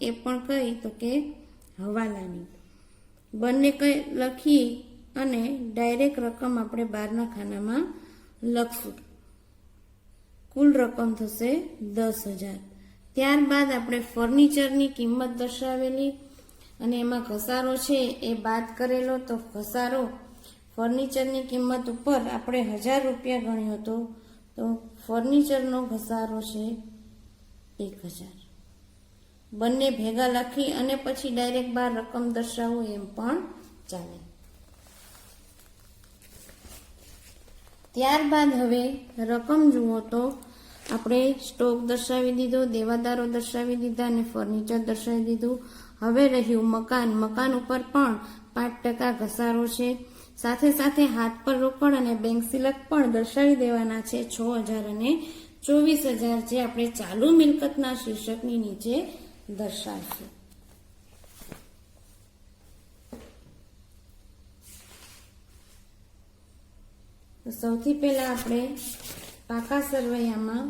એ પણ કઈ તો કે હવાલાની. બંને કઈ લખી અને ડાયરેક્ટ રકમ આપણે બહારના ખાનામાં લખશું. કુલ રકમ થશે 10,000. ત્યારબાદ આપણે ફર્નિચરની કિંમત દર્શાવેલી અને એમાં ઘસારો છે એ બાદ કરેલો. તો ઘસારો ફર્નિચરની કિંમત ઉપર આપણે 1,000 રૂપિયા ગણ્યો હતો, તો ફર્નિચરનો ઘસારો છે 1,000. બંને ભેગા લખી અને પછી ડાયરેક્ટ બહાર રકમ દર્શાવવું એમ પણ ચાલે. ત્યારબાદ હવે રકમ જુઓ તો આપણે સ્ટોક દર્શાવી દીધો, દેવાદારો દર્શાવી દીધા અને ફર્નિચર દર્શાવી દીધું. હવે રહ્યું મકાન. મકાન ઉપર પણ 5% ઘસારો છે. સાથે સાથે હાથ પર રોકડ અને બેંક સિલક પણ દર્શાવી દેવાના છે 6,000 અને 24,000, જે આપણે ચાલુ મિલકતના શીર્ષકની નીચે દર્શાવશું. તો સૌથી પહેલા આપણે પાકા સરવૈયામાં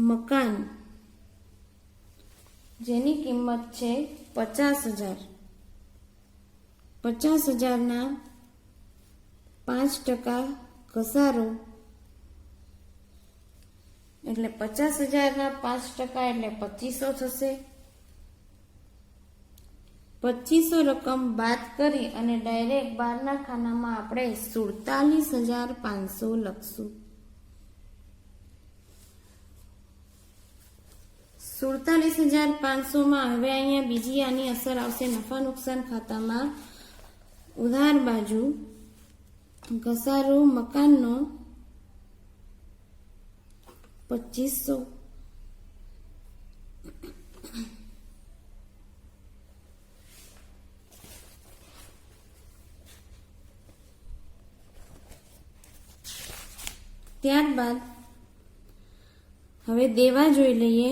મકાન જેની કિંમત છે 50,000, 50,000ના 5% ઘસારો એટલે 50,000ના 5% એટલે 2,500 થશે. 2,500 રકમ બાદ કરી અને ડાયરેક્ટ બહારના ખાનામાં આપણે 47,500 લખશું. 47,500માં હવે અહીંયા બીજી આની અસર આવશે નફા નુકસાન ખાતામાં. ઉધાર બાજુ ઘસારો મકાનનો 2,500, ત્યારબાદ હવે દેવા જોઈ લઈએ.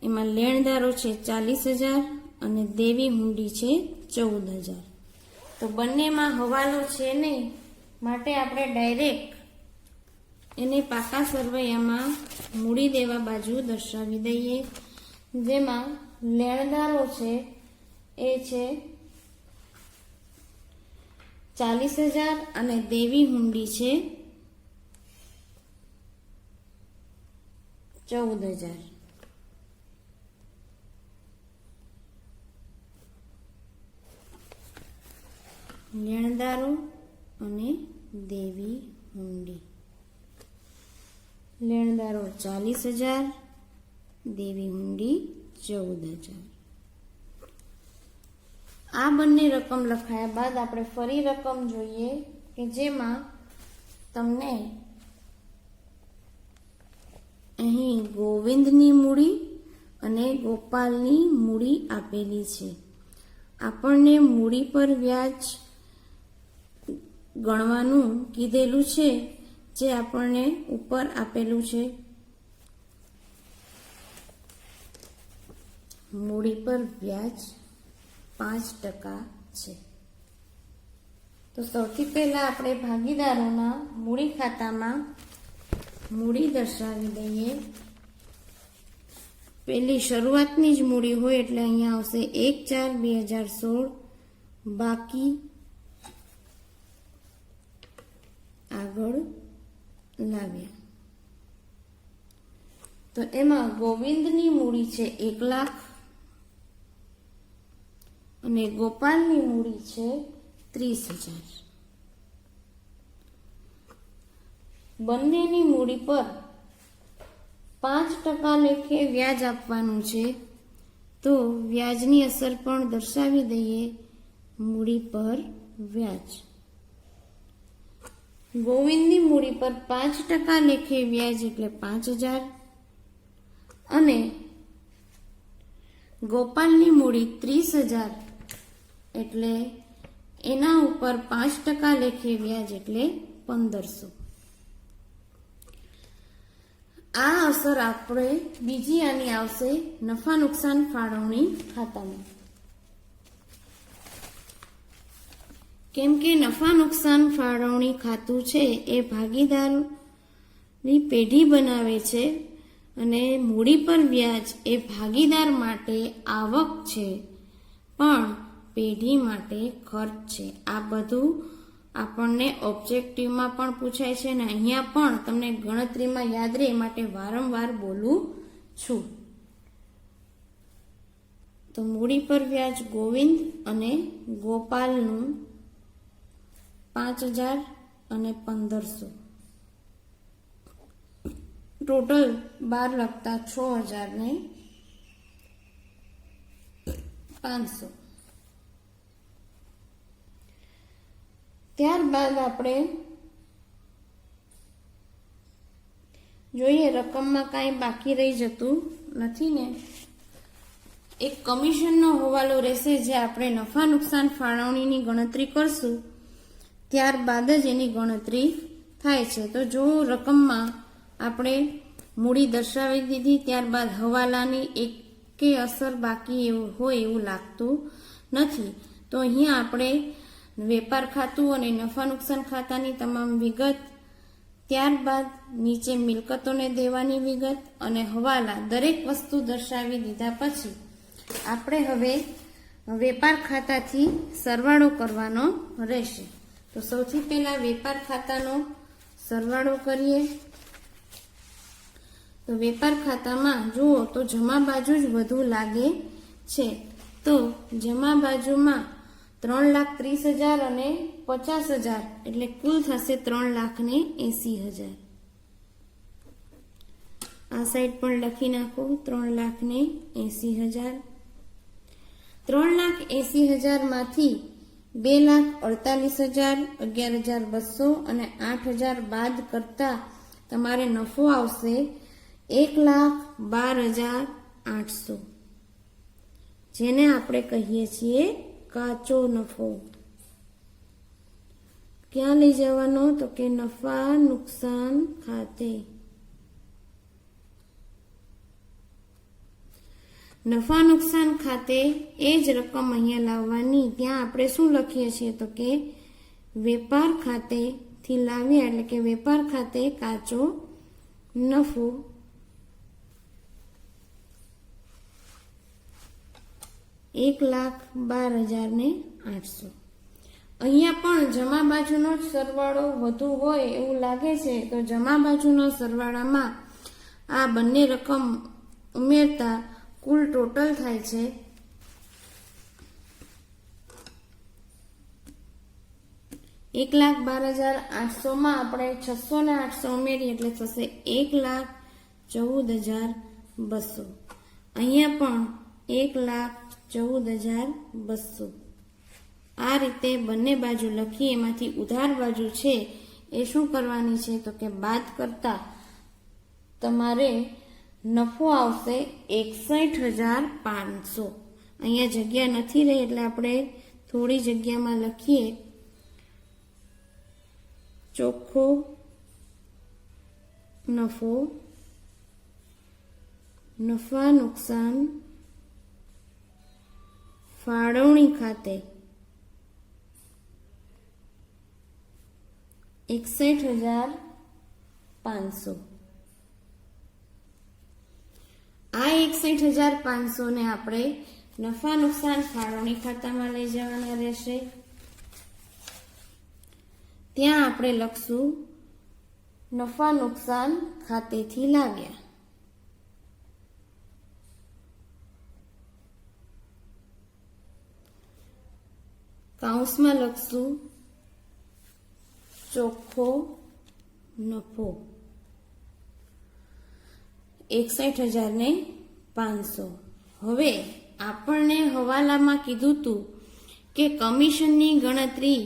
એમાં લેણદારો છે 40,000 અને દેવી હુંડી છે 14,000. તો બંનેમાં હવાલો છે નહીં, માટે આપણે ડાયરેક્ટ એને પાકા સરવૈયામાં મૂડી દેવા બાજુ દર્શાવી દઈએ. જેમાં લેણદારો છે એ છે 40,000 અને દેવી હુંડી છે 14,000. લેણદારો અને દેવી હુંડી. લેણદારો 40,000, દેવી હુંડી 14,000. આ બંને રકમ લખાયા બાદ આપણે ફરી રકમ જોઈએ કે જેમાં તમને અહીં ગોવિંદની મૂડી અને ગોપાલની મૂડી આપેલી છે. આપણને મૂડી પર વ્યાજ ગણવાનું કીધેલું છે, જે આપણને ઉપર આપેલું છે. મૂડી પર વ્યાજ 5% છે. તો સૌથી પહેલા આપણે ભાગીદારોના મૂડી ખાતામાં મૂડી દર્શાવી દઈએ. પેલી શરૂઆતની જ મૂડી હોય એટલે અહીંયા આવશે 1/4/2016, બાકી આગળ લાવ્યા. તો એમાં ગોવિંદની મૂડી છે 1 લાખ અને ગોપાલની મૂડી છે 30,000. બંનેની મૂડી પર 5% લેખે વ્યાજ આપવાનું છે. તો વ્યાજની અસર પણ દર્શાવી દઈએ. મૂડી પર વ્યાજ. ગોવિંદની મૂડી પર 5% લેખે વ્યાજ એટલે 5,000 અને ગોપાલની મૂડી 30,000 એટલે એના ઉપર 5% લેખે વ્યાજ એટલે 1,500. આ અસર આપણે બીજી આની આવશે નફા નુકસાન ફાળવણી ખાતામાં. કેમ કે નફા નુકસાન ફાળવણી ખાતું છે એ ભાગીદારની પેઢી બનાવે છે અને મૂડી પર વ્યાજ એ ભાગીદાર માટે આવક છે પણ પેઢી માટે ખર્ચ છે. આ બધું આપણને ઓબ્જેક્ટિવમાં પણ પૂછાય છે અને અહીંયા પણ તમને ગણતરીમાં યાદ રહે માટે વારંવાર બોલું છું. તો મૂડી પર વ્યાજ ગોવિંદ અને ગોપાલનું 5000 અને 1500, ટોટલ 12 લખતા 6000 ને 500. ત્યારબાદ આપણે જોઈએ રકમમાં કાંઈ બાકી રહી જતું નથી ને. એક કમિશનનો હવાલો રહેશે જે આપણે નફા નુકસાન ફાળવણીની ગણતરી કરશું ત્યારબાદ જ એની ગણતરી થાય છે. તો જો રકમમાં આપણે મૂડી દર્શાવી દીધી ત્યારબાદ હવાલાની એકે અસર બાકી હોય એવું લાગતું નથી. તો અહીંયા આપણે વેપાર ખાતું અને નફા નુકસાન ખાતાની તમામ વિગત, ત્યારબાદ નીચે મિલકતોને દેવાની વિગત અને હવાલા દરેક વસ્તુ દર્શાવી દીધા પછી આપણે હવે વેપાર ખાતાથી સરવાળો કરવાનો રહેશે. તો સૌથી પહેલા વેપાર ખાતાનો સરવાળો કરીએ. તો વેપાર ખાતામાં જુઓ તો જમા બાજુ જ વધુ લાગે છે. તો જમા બાજુમાં 3,30,000 અને 50,000 એટલે કુલ થશે 3,80,000. આ સાઈડ પણ લખી નાખો 3,80,000. 3,80,000 માંથી 2,48,000, 11,200 અને 8,000 બાદ કરતા તમારે નફો આવશે 1,12,800, જેને આપણે કહીએ છીએ કાચો નફો. ક્યાં લઈ જવાનો? તો કે નફા નુકસાન ખાતે. નફા નુકસાન ખાતે એ જ રકમ અહીંયા લાવવાની. ત્યાં આપણે શું લખીએ છીએ તો કે વેપાર ખાતેથી લાવ્યા એટલે કે વેપાર ખાતે કાચો નફો 1,12,800. અહીંયા પણ જમા બાજુનો જ સરવાળો વધુ હોય એવું લાગે છે. તો જમા બાજુના સરવાળામાં આ બંને રકમ ઉમેરતા કુલ ટોટલ થાય છે 1,12,800 માં આપણે 600 ને 800 ઉમેરીએ એટલે થશે 1,14,200. અહીંયા પણ 1,14,200. આ રીતે બંને બાજુ લખી એમાંથી ઉધાર બાજુ છે એ શું કરવાની છે તો કે બાદ કરતા તમારે નફો આવશે 61,500. અહીંયા જગ્યા નથી રહી એટલે આપણે થોડી જગ્યામાં લખીએ ચોખ્ખો નફો નફા નુકસાન ફાળવણી ખાતે 61,500. આ 61,500 ને આપણે નફા નુકસાન ફાળવણી ખાતામાં લઈ જવાના રહેશે. ત્યાં આપણે લખશું નફા નુકસાન ખાતેથી લાવ્યા. કૌંસમાં લખશું ચોખ્ખો નફો 61,500. હવે આપણને હવાલામાં કીધું હતું કે કમિશનની ગણતરી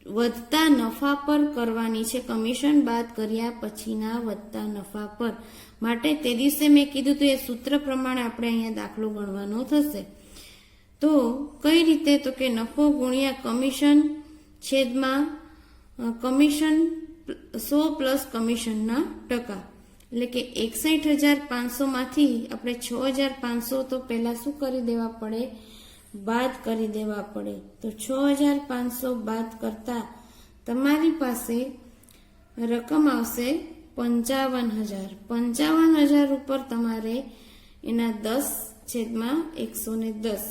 વધતા નફા પર કરવાની છે, કમિશન બાદ કર્યા પછીના વધતા નફા પર. માટે તે દિવસે મેં કીધું હતું એ સૂત્ર પ્રમાણે આપણે અહીંયા દાખલો ગણવાનો થશે. તો કઈ રીતે? તો કે નફો ગુણ્યા કમિશન છેદમાં કમિશન 100 પ્લસ કમિશનના ટકા. એટલે કે 61,500 માંથી આપણે 6,500 તો પહેલા શું કરી દેવા પડે? બાદ કરી દેવા પડે. તો 6,500 બાદ કરતા તમારી પાસે રકમ આવશે 55,000. 55,000 ઉપર તમારે એના 10/110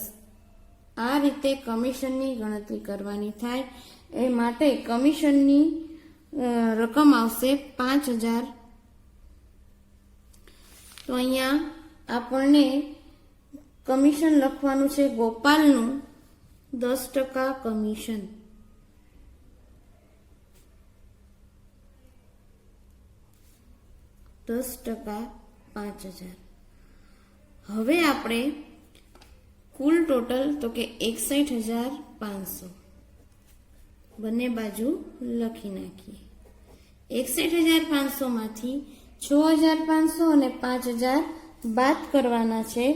આ રીતે કમિશનની ગણતરી કરવાની થાય. એ માટે કમિશનની રકમ આવશે 5,000. તો અહીંયા આપણને કમિશન લખવાનું છે ગોપાલનું 10% કમિશન. $5,000. હવે આપણે કુલ ટોટલ તો કે 61,500 બંને બાજુ લખી નાખીએ. 61,500 માંથી 6,500 અને 5,000 બાદ કરવાના છે.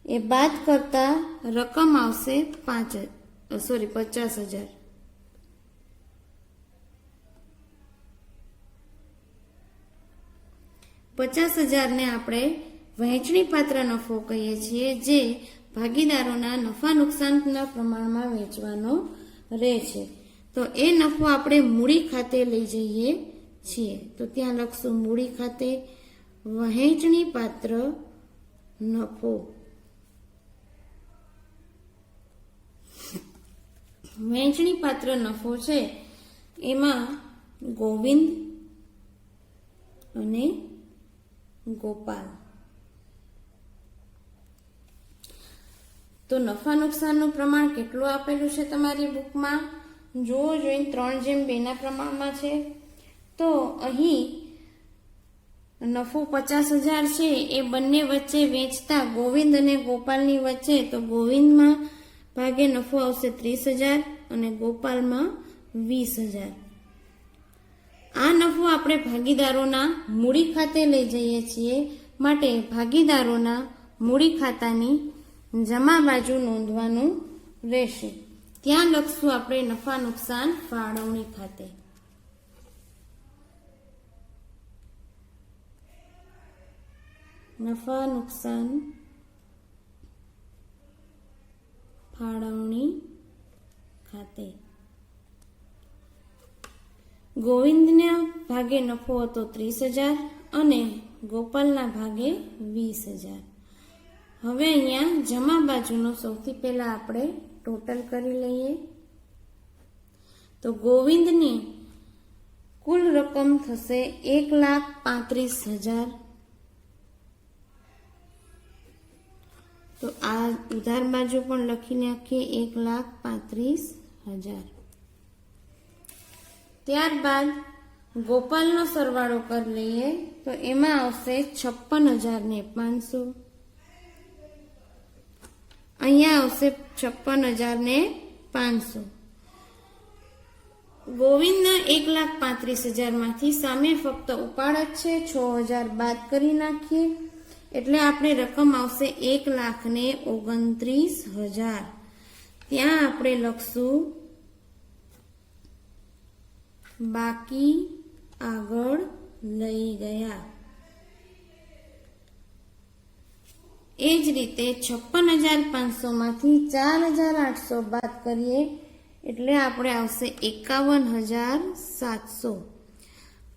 એ બાદ કરતા રકમ આવશે 50,000. $50,000 ને આપણે વહેંચણી પાત્ર નફો કહીએ છીએ, જે ભાગીદારોના નફા નુકસાનના પ્રમાણમાં વેચવાનો રહે છે. તો એ નફો આપણે મૂડી ખાતે લઈ જઈએ છીએ. તો ત્યાં લખશું મૂડી ખાતે વહેંચણી પાત્ર નફો. વહેંચણી પાત્ર નફો છે એમાં ગોવિંદ અને ગોપાલ. તો નફા નુકસાનનું પ્રમાણ કેટલું આપેલું છે તમારી બુકમાં? જોવો જોઈને 3:2 ના પ્રમાણમાં છે. તો અહીં નફો 50,000 છે એ બંને વચ્ચે વેચતા ગોવિંદ અને ગોપાલની વચ્ચે, તો ગોવિંદમાં ભાગે નફો આવશે 30,000 અને ગોપાલમાં 20,000. આ નફો આપણે ભાગીદારોના મૂડી ખાતે લઈ જઈએ છીએ, માટે ભાગીદારોના મૂડી ખાતાની જમા બાજુ નોંધવાનું રહેશે. ત્યાં લખશું આપણે નફા નુકસાન ફાળવણી ખાતે. નફા નુકસાન ફાળવણી ખાતે. ગોવિંદના ભાગે નફો હતો 30,000 અને ગોપાલના ભાગે 20,000. હવે અહીંયા જમા બાજુનો સૌથી પહેલા આપણે ટોટલ કરી લઈએ. તો ગોવિંદની કુલ રકમ થશે 1,35,000. તો આ ઉધાર બાજુ પણ લખી નાખીએ 1,35,000. ત્યારબાદ ગોપાલનો સરવાળો કરી લઈએ. તો એમાં આવશે 56,500. અહીંયા આવશે 56,500. ગોવિંદના 1,35,000 માંથી સામે ફક્ત ઉપાડ જ છે, 6,000 બાદ કરી નાખીએ એટલે આપણે રકમ આવશે 1,29,000. ત્યાં આપણે લખશું બાકી આગળ લઈ ગયા. એ જ રીતે 56,500 માંથી 4,800 બાદ કરીએ એટલે આપણે આવશે 51,700.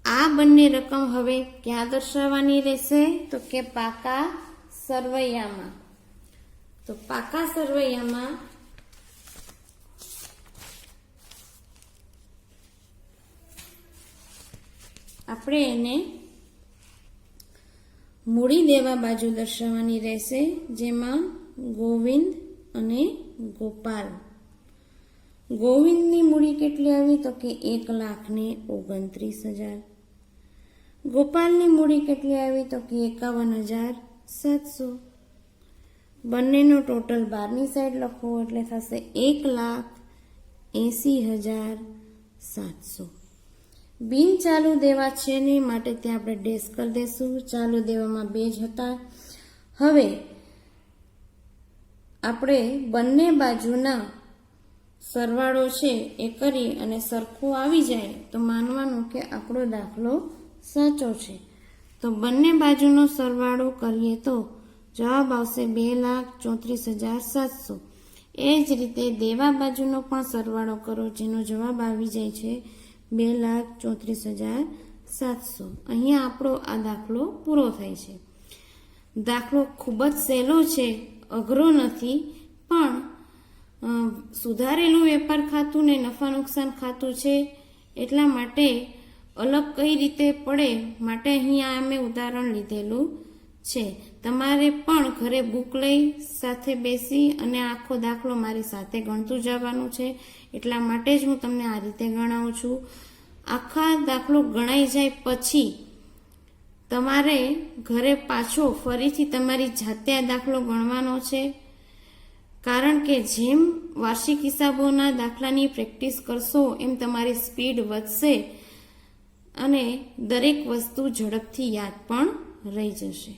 આ બંને રકમ હવે ક્યાં દર્શાવવાની રહેશે? તો કે પાકા સરવૈયામાં. તો પાકા સરવૈયામાં આપણે એને મૂડી દેવા બાજુ દર્શાવવાની રહેશે, જેમાં ગોવિંદ અને ગોપાલ. ગોવિંદની મૂડી કેટલી આવી? તો કે 1,29,000. ગોપાલની મૂડી કેટલી આવી? તો કે 51,700. બંનેનો ટોટલ બહારની સાઈડ લખવો એટલે થશે 1,80,700. બિન ચાલુ દેવા છે નહીં, માટે ત્યાં આપણે ડેશ કરી દઈશું. ચાલુ દેવામાં 2 જ હતા. હવે આપણે બંને બાજુના સરવાળો છે એ કરી અને સરખું આવી જાય તો માનવાનું કે આપણો દાખલો સાચો છે. તો બંને બાજુનો સરવાળો કરીએ તો જવાબ આવશે 2,34,700. એ જ રીતે દેવા બાજુનો પણ સરવાળો કરો, જેનો જવાબ આવી જાય છે 2,34,700. 700. અહીંયા આપણો આ દાખલો પૂરો થાય છે. દાખલો ખૂબ જ સહેલો છે, અઘરો નથી, પણ સુધારેલું વેપાર ખાતું ને નફા નુકસાન ખાતું છે, એટલા માટે અલગ કઈ રીતે પડે માટે અહીંયા અમે ઉદાહરણ લીધેલું છે. તમારે પણ ઘરે બુક લઈ સાથે બેસી અને આખો દાખલો મારી સાથે ગણતું જવાનું છે. એટલા માટે જ હું તમને આ રીતે ગણાવું છું. આખા દાખલો ગણાઈ જાય પછી તમારે ઘરે પાછો ફરીથી તમારી જાતે આ દાખલો ગણવાનો છે. કારણ કે જેમ વાર્ષિક હિસાબોના દાખલાની પ્રેક્ટિસ કરશો એમ તમારી સ્પીડ વધશે અને દરેક વસ્તુ ઝડપથી યાદ પણ રહી જશે.